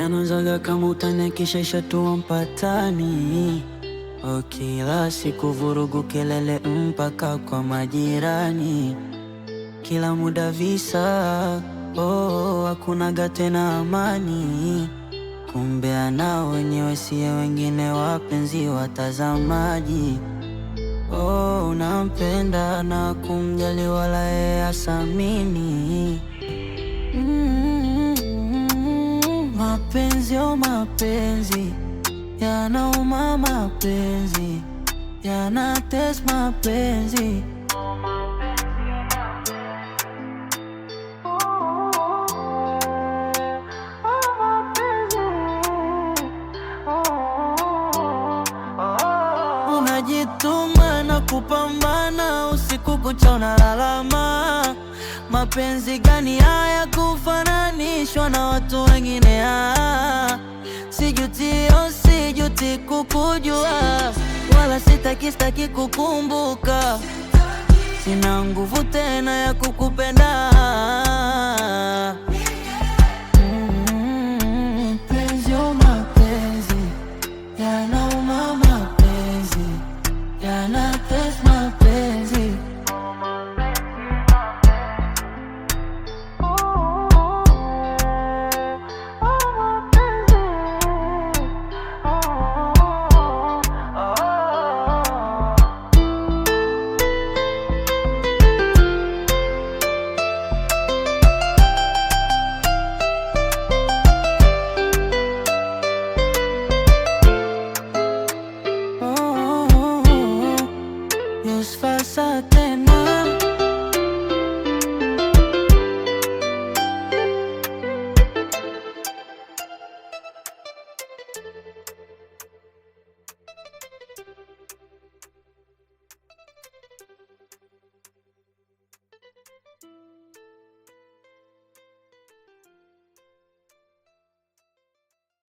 Yanazaga kama utani kisha ishatua mpatani. Kila siku vurugu, kelele mpaka kwa majirani. Kila muda visa, hakunaga tena amani. Kumbe anao wenyewe, siye wengine, wapenzi watazamaji. Unampenda na kumjali, wala yeye asamini. Mapenzi, mapenzi yanauma, mapenzi yanatesa, mapenzi unajituma na kupambana, usiku kucha unalalama. Mapenzi gani haya kufananishwa na watu wengine? Sijuti kukujua, wala sitaki kukumbuka. Sina nguvu tena ya kukupenda. Mapenzi, mapenzi yanauma, mapenzi yanatesa, mapenzi Yusfa tena.